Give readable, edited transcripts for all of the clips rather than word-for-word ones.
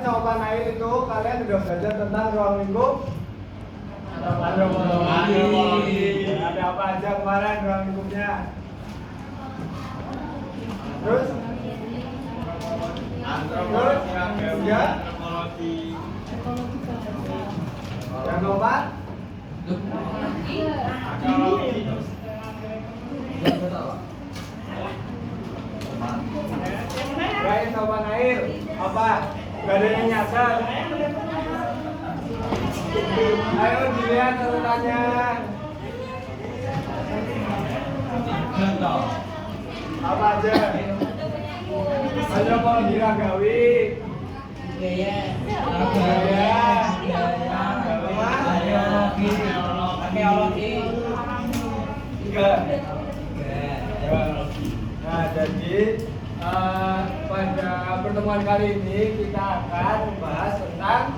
coba naik itu kalian udah belajar tentang ruang lingkup antropologi. Ada apa aja kemarin ruang lingkupnya? Terus antropologi. Yang keempat? Guys, sopan air apa? Gak ada yang nyasar. Ayo dilihat catatannya. Apa aja? Antropologi ragawi. Arkeologi. Tiga. Nah, jadi pada pertemuan kali ini kita akan membahas tentang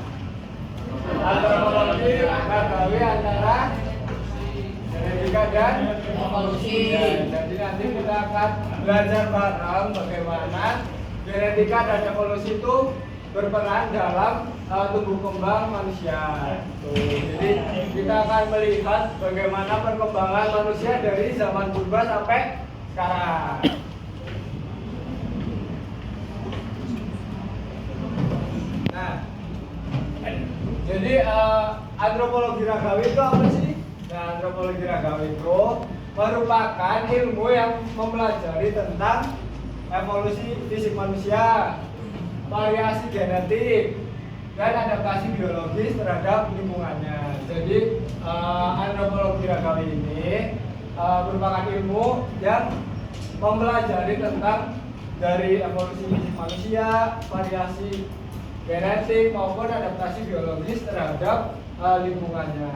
antropologi ragawi antara genetika dan evolusi. Jadi nanti kita akan belajar bareng bagaimana genetika dan evolusi itu berperan dalam tumbuh kembang manusia. Jadi kita akan melihat bagaimana perkembangan manusia dari zaman purba sampai sekarang. Nah, jadi antropologi ragawi itu apa sih? Nah, antropologi ragawi itu merupakan ilmu yang mempelajari tentang evolusi fisik manusia, variasi genetik, dan adaptasi biologis terhadap lingkungannya. Jadi antropologi ragawi ini merupakan ilmu yang mempelajari tentang dari evolusi fisik manusia, variasi genetik maupun adaptasi biologis terhadap lingkungannya.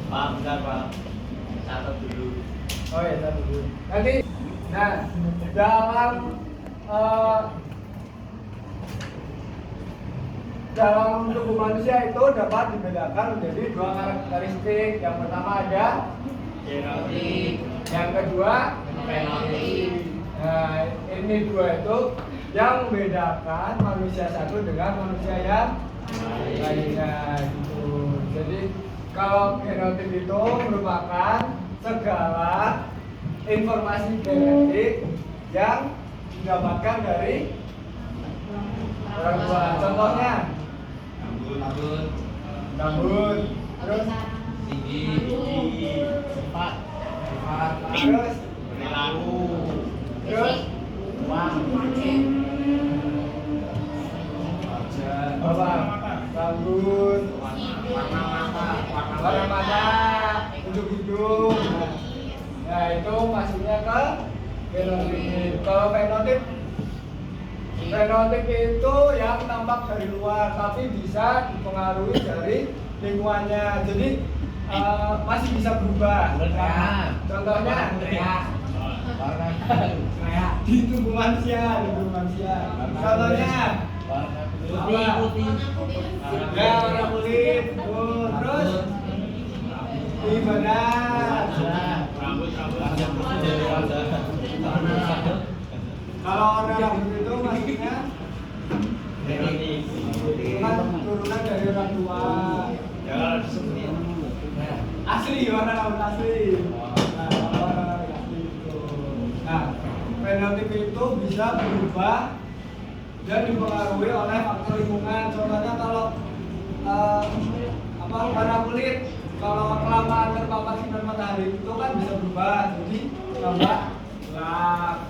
Pak, bentar Pak. Catat dulu. Oh ya, catat dulu. Nanti, nah dalam tubuh manusia itu dapat dibedakan menjadi dua karakteristik. Yang pertama ada genotik, yang kedua fenotip. Nah, ini dua itu yang membedakan manusia satu dengan manusia yang lainnya gitu. Jadi kalau genotip itu merupakan segala informasi genetik yang didapatkan dari orang tua. Contohnya rambut, terus Gigi, sifat, terus perilaku, terus uang, apa? Rambut, warna mata, bentuk hidung. Nah, itu masuknya ke genotip. Kalau fenotip itu yang tampak dari luar tapi bisa dipengaruhi dari lingkungannya. Jadi masih bisa berubah. Contohnya di tubuh manusia, Contohnya putih. ya warna kulit. Terus di badan. Kalau warna rambut itu maksudnya kan turunan dari orang tua. Asli, warna rambut asli. Nah, fenotip itu bisa berubah dan dipengaruhi oleh faktor lingkungan. Contohnya kalau warna kulit, kalau kelamaan terpapar sinar matahari itu kan bisa berubah jadi tambah gelap.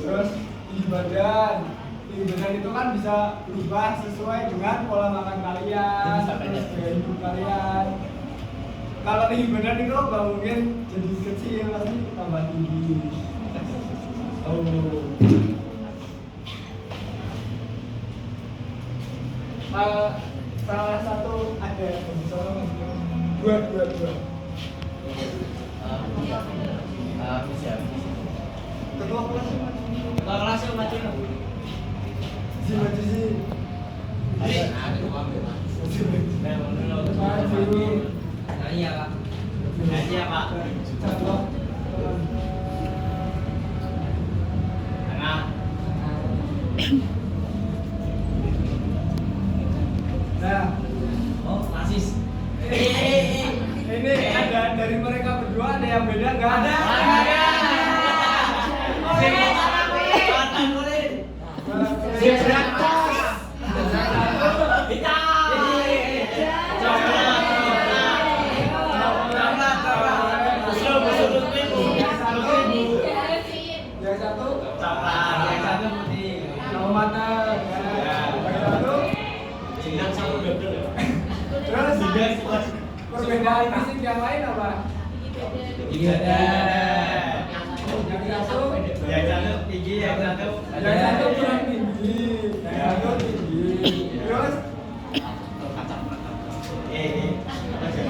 Terus di badan itu kan bisa berubah sesuai dengan pola makan kalian, terus gaya hidup kalian. Kalau tinggi badan itu nggak mungkin jadi kecil, pasti tambah tinggi. Salah satu ada dua. Ketua kelas yang maju. Iya Pak. Tengah. Nah, Oh, rasis. ini ada dari mereka berdua ada yang beda nggak? Ada. Zebra cross. Yang satu sama matang. Yang satu. Terus perbedaan fisik yang lain apa? Yang satu kurang tinggi, yang satu tinggi. Terus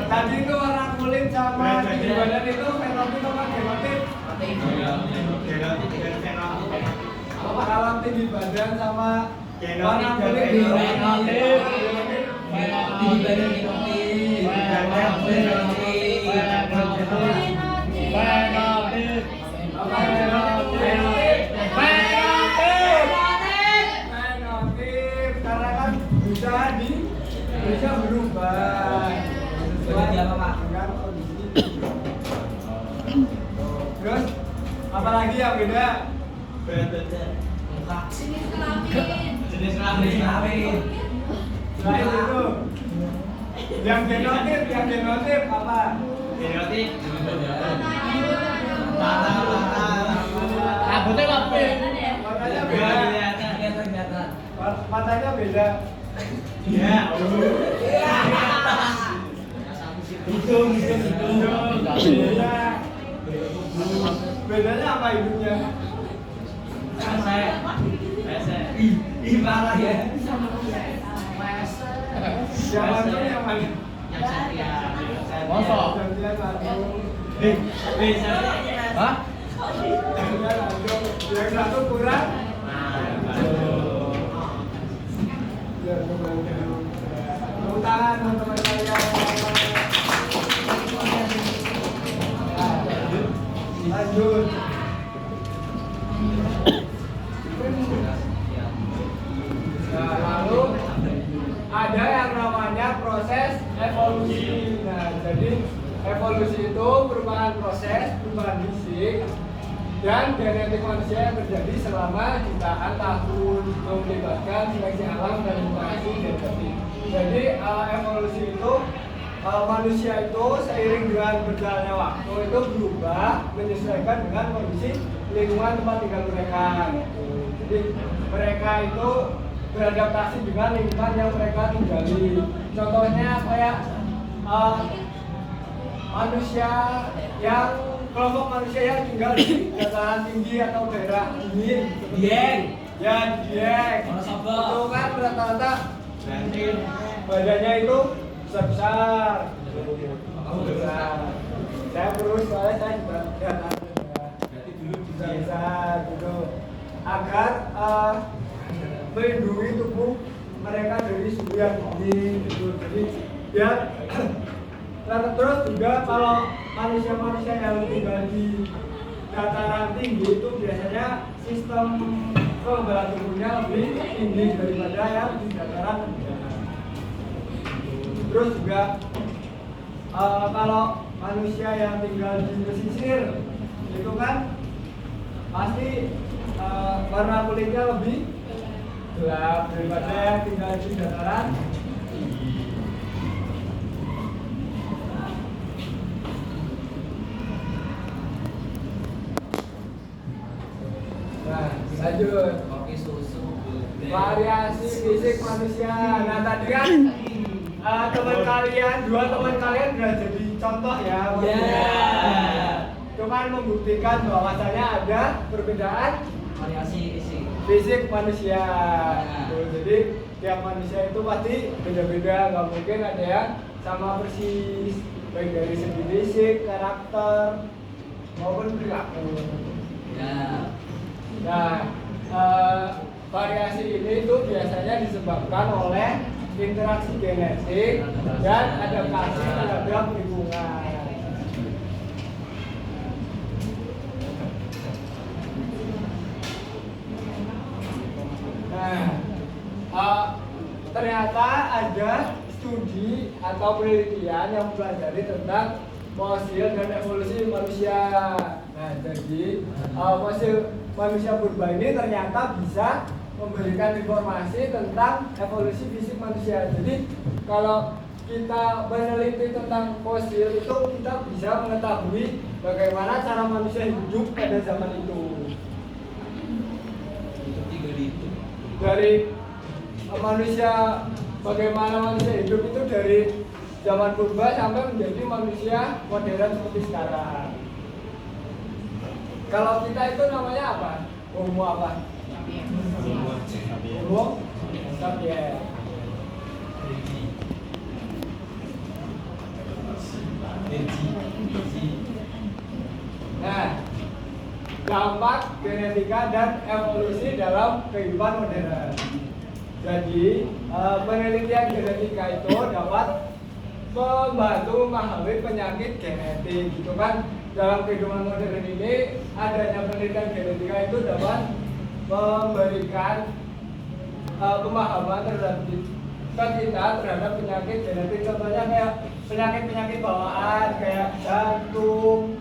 tadi itu warna kulit sama tinggi badan itu fenotip apa genotip? Kalau tinggi badan sama warna kulit itu Fenotip. tinggi badan fenotip karena kan bisa berubah Sesuai apa, Pak? dengan kondisi. Terus apalagi yang beda? Jenis kelamin. Selain itu yang genotip apa? Genotik. Rambutnya apa? Matanya beda. Matanya beda. Ya. Hidung. Beda. Bedanya apa hidungnya? Ih, parah ya. Yang mana yang mana? Mosok. Gantian satu. Bisa. Hah? Gantian satu. Yang satu kurang. Tepuk tangan teman-teman kalian. Lanjut. Nah, lalu ada yang namanya proses evolusi. Nah, jadi evolusi itu merupakan proses perubahan fisik dan genetik manusia yang terjadi selama jutaan tahun, melibatkan seleksi alam dan mutasi genetik. Jadi evolusi itu manusia itu seiring dengan berjalannya waktu itu berubah menyesuaikan dengan kondisi lingkungan tempat tinggal mereka. Jadi mereka itu beradaptasi dengan lingkungan yang mereka tinggali. Contohnya kayak manusia yang kelompok manusia yang tinggal di dataran tinggi atau daerah dingin. Dieng. Ya, Dieng. Itu kan rata-rata badannya itu besar. Saya terus soalnya saya juga besar gitu agar melindungi tubuh mereka dari suhu yang tinggi gitu. Jadi biar terus juga kalau manusia-manusia yang tinggal di dataran tinggi itu biasanya sistem kekebalan tubuhnya lebih tinggi daripada yang di dataran rendah. Terus juga kalau manusia yang tinggal di pesisir itu kan pasti warna kulitnya lebih gelap daripada yang tinggal di dataran. Nah, lanjut. Kopi susu. Variasi fisik manusia. Nah, tadi kan dua teman kalian udah jadi contoh ya. Cuman membuktikan bahwasanya ada perbedaan Variasi fisik. fisik manusia. Tuh, jadi tiap manusia itu pasti beda-beda, nggak mungkin ada yang sama persis, baik dari segi fisik, karakter maupun perilaku. Ya. Nah, variasi ini itu biasanya disebabkan oleh interaksi genetik dan adaptasi terhadap lingkungan. Nah, ternyata ada studi atau penelitian yang mempelajari tentang fosil dan evolusi manusia. Nah, jadi fosil manusia purba ini ternyata bisa memberikan informasi tentang evolusi fisik manusia. Jadi kalau kita meneliti tentang fosil itu kita bisa mengetahui bagaimana cara manusia hidup pada zaman itu. Dari manusia, bagaimana manusia hidup itu dari zaman purba sampai menjadi manusia modern seperti sekarang. Kalau kita itu namanya apa? Homo apa? Homo sapiens. Nah, dampak genetika dan evolusi dalam kehidupan modern. Jadi, penelitian genetika itu dapat membantu memahami penyakit genetik, gitu kan? Dalam kehidupan modern ini, adanya penelitian genetika itu dapat memberikan pemahaman terhadap kita terhadap penyakit genetik, contohnya kayak penyakit bawaan kayak jantung,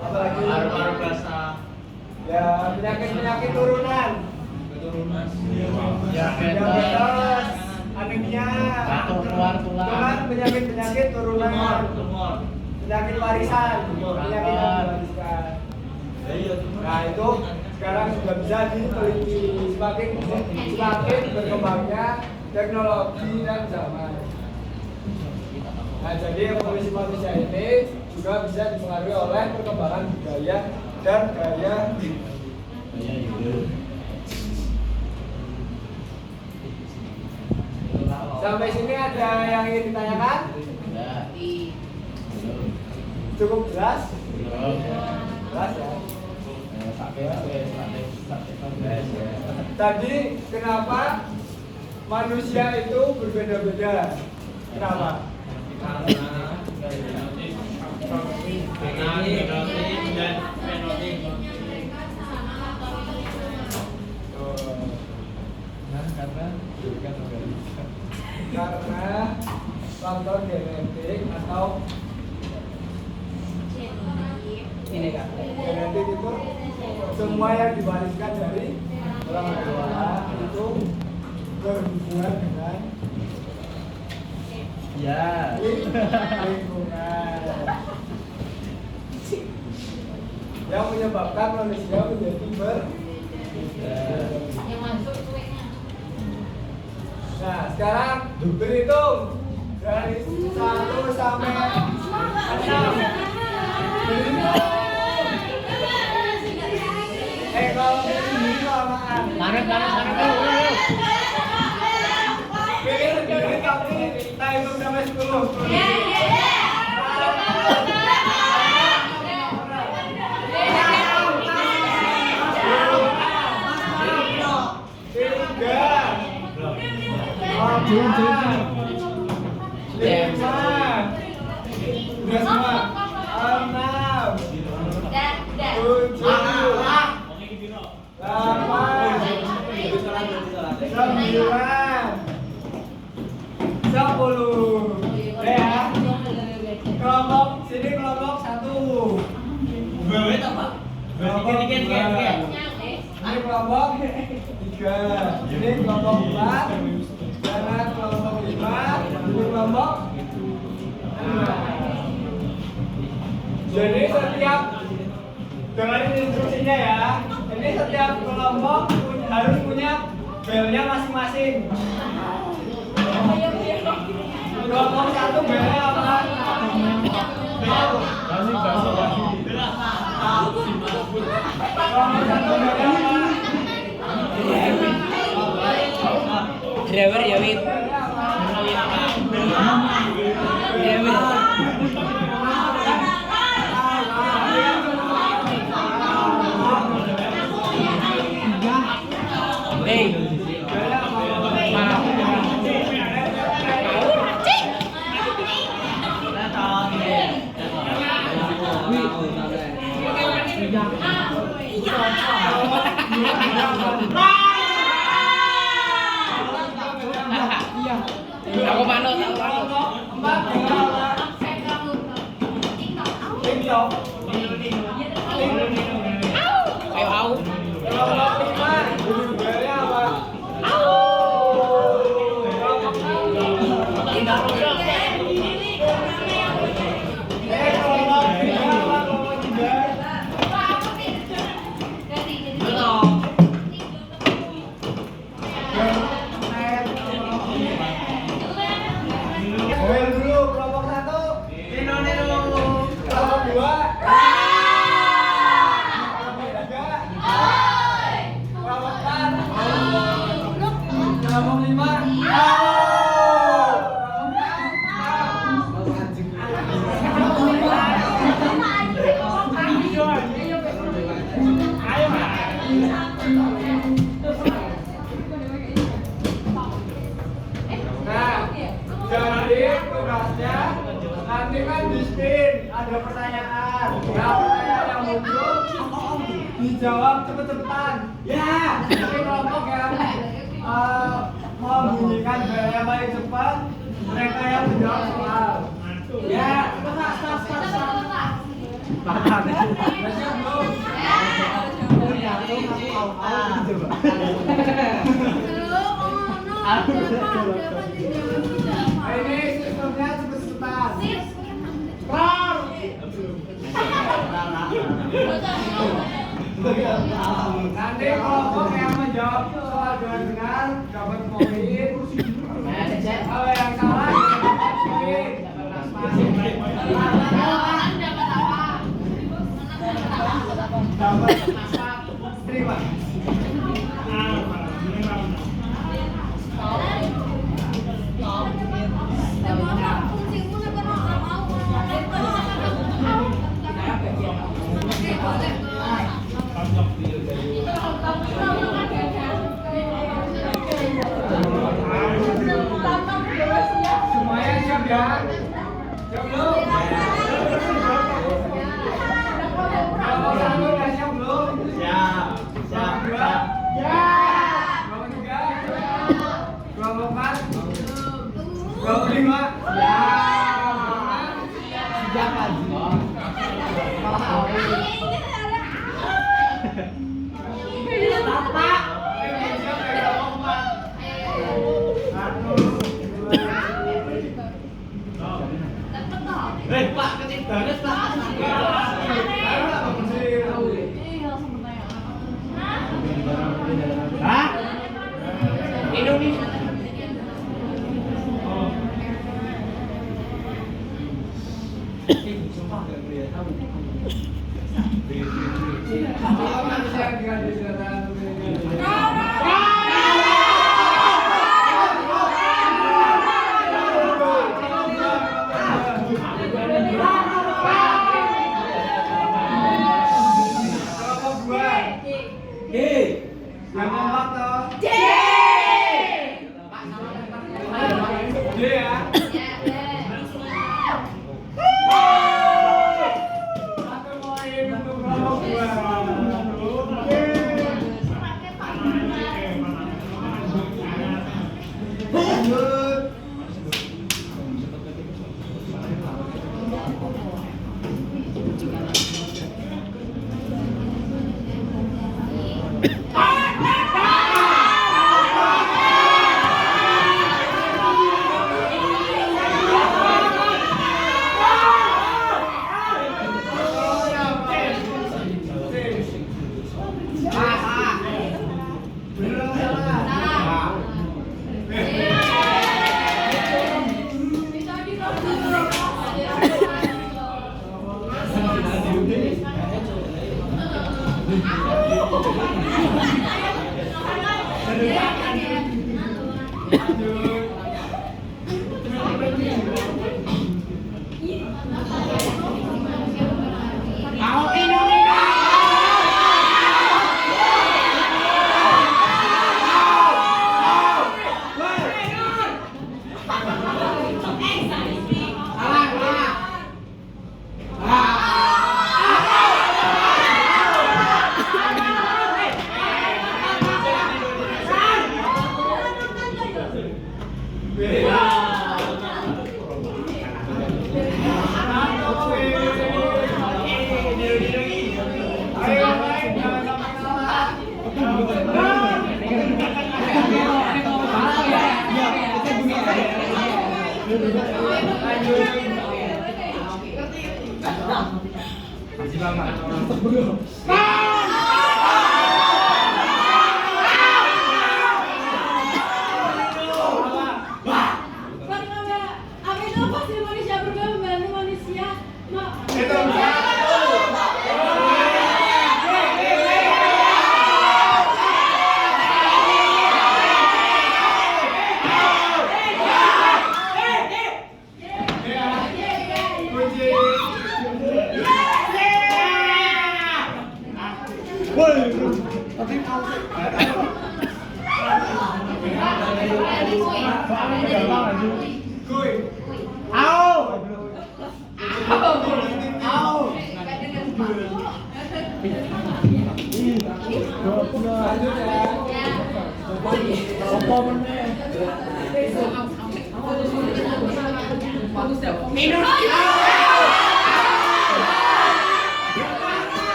apalagi Paru-paru basah. ya penyakit turunan, diabetes, anemia, tulang, penyakit turunan, penyakit warisan, penyakit yang diwariskan. Nah itu sekarang sudah bisa diteliti, semakin berkembangnya teknologi dan zaman. Nah jadi evolusi manusia ini juga bisa dipengaruhi oleh perkembangan budaya dan gaya hidup. Sampai sini ada yang ingin ditanyakan? Cukup jelas? Jelas ya? Tadi kenapa manusia itu berbeda-beda? Kenapa? Karena faktor genetik atau Ini kan. genetik itu semua yang diwariskan dari orang tua itu berhubungan dengan lingkungan yang menyebabkan manusia menjadi Nah sekarang berhitung dari 1 sampai 6. Kalau ini kelamaan. Ini sendiri tapi kita hitung sampai 10. Kelompok sini kelompok 1. Ini kelompok 3. Ini kelompok 4. Sana kelompok 5. Ini kelompok 6. Jadi setiap dengerin instruksinya ya. Ini setiap kelompok harus punya belnya masing-masing. Kelompok 1 belnya apa? Kelompok 1 belnya apa? Driver ya Wit. Aku manut, aku manut. Empat apa? TikTok. Ayo au. Kelompok lima. Judulnya apa? Goel dulu, kelompok satu. Kelompok dua. Kelompok tiga. Kelompok empat. Kelompok lima. Nah, jadi tugasnya nanti kan di spin ada pertanyaan. Nah, pertanyaan yang muncul dijawab cepet-cepetan. Ya, tapi kelompok yang membunyikan bel yang paling cepat mereka yang menjawab soal. Ya, start. Siap belum? Ini sistemnya cepet-cepetan. Nanti kelompok yang menjawab soal dengan benar dapat poin. Kalau yang salah dapat poin. Dapat terima. Semuanya siap ya? Siap belum? Kelompok satu udah siap belum? Kelompok dua? Kelompok tiga? Kelompok empat? Kelompok lima? Sejak pagi. Pak, kecil banget, Pak. Hah? Indonesia. Sumpah enggak kelihatan. Yang keempat toh. D ya. Satu poin untuk kelompok dua. Lanjut. Beda. Masih lama. Apa itu pasti manusia berubah membantu manusia?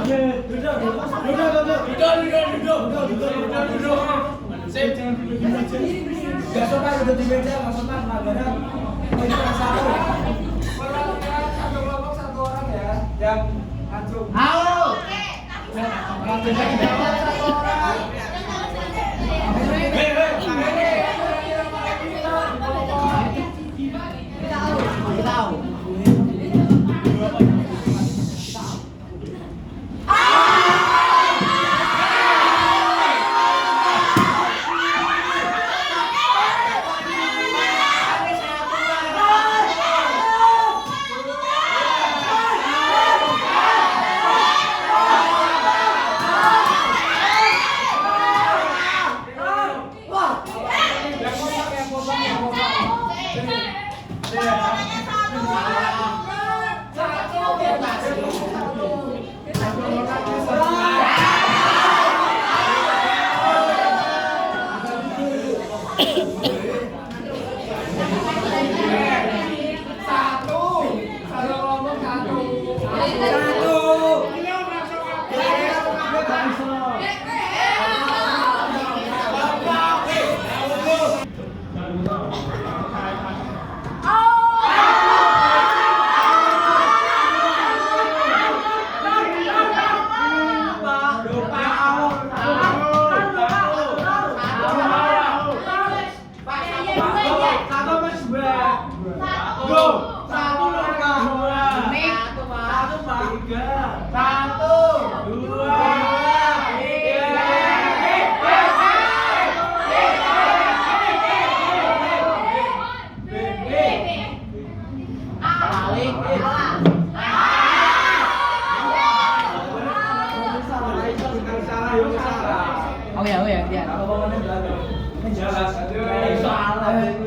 Duduk. Sip. Gak sopan udah di meja, gak sopan pelanggaran. Ini satu. Orangnya satu kelompok satu orang ya yang acung. Halo. Satu orang. Tahu. Oh ya, dia. Jelas aja. Salah.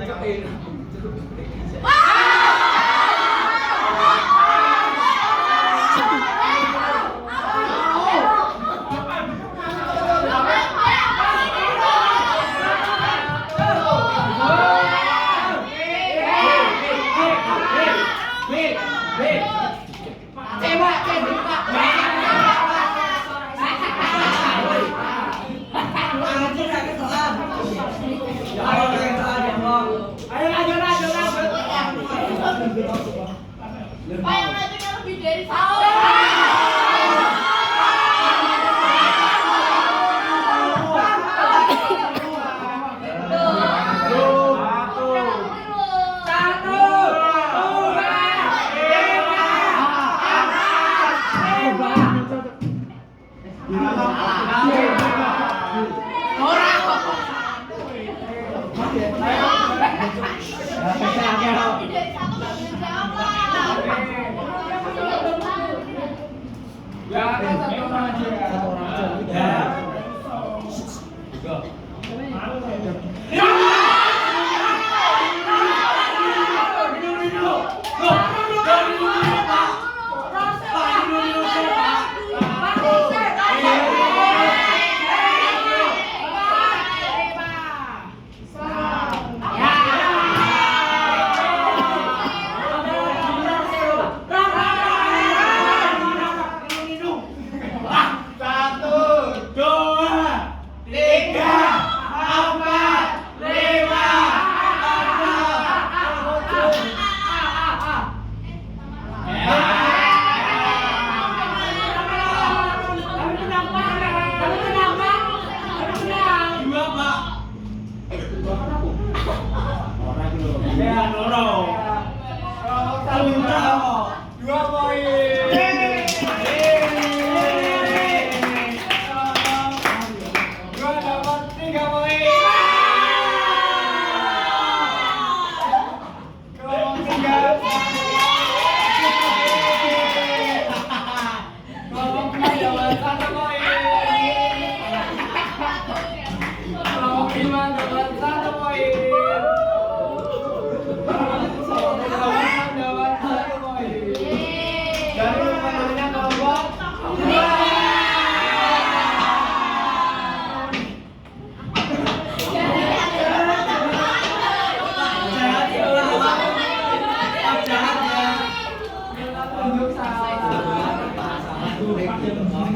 Pak,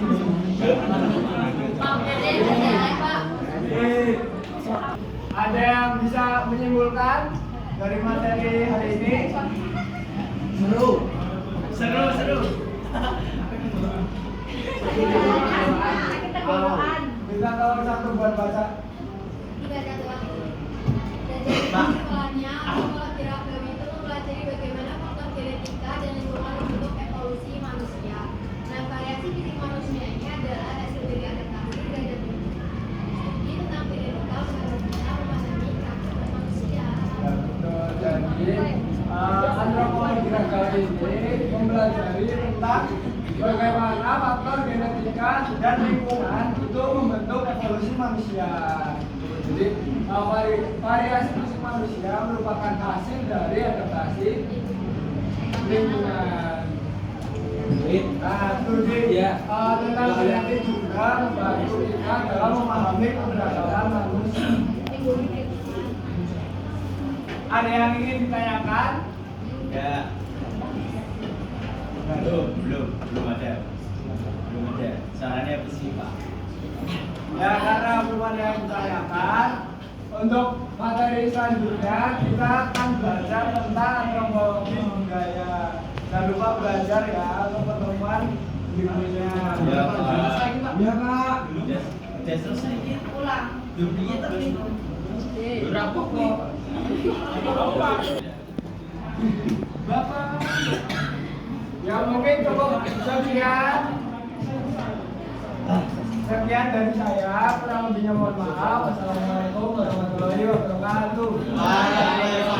ada Pak. Ada yang bisa menyimpulkan dari materi hari ini? Seru. Bisa tolong satu buat baca. Tidak ada waktu. Dan jadi kesimpulannya, sekolah Piragam itu mempelajari bagaimana faktor genetika dan lingkungan membentuk evolusi manusia. Nah, variasi fisik manusia ini adalah hasil dari adaptasi terhadap lingkungan. Studi tentang genetika menurut kita memahami karakter manusia. Ya, betul. Jadi antropologi kali ini mempelajari tentang bagaimana faktor genetika dan lingkungan itu membentuk evolusi manusia. Jadi variasi fisik manusia merupakan hasil dari adaptasi lingkungan. Nah, studi tentang genetik juga membantu kita dalam memahami keberagaman manusia. Ada yang ingin ditanyakan? Ya. Belum ada. Sarannya apa sih, Pak? Ya, karena belum ada yang ditanyakan, untuk materi selanjutnya kita akan belajar tentang antropologi budaya. Jangan lupa belajar ya untuk pertemuan berikutnya. Ya, Pak. Ya, Kak. Udah selesai ya? Ulang. Jumlahnya tapi Berapa kok? Bapak. Ya mungkin cukup sekian. Sekian dari saya, kurang lebihnya mohon maaf. Wassalamualaikum warahmatullahi wabarakatuh. Waalaikumsalam.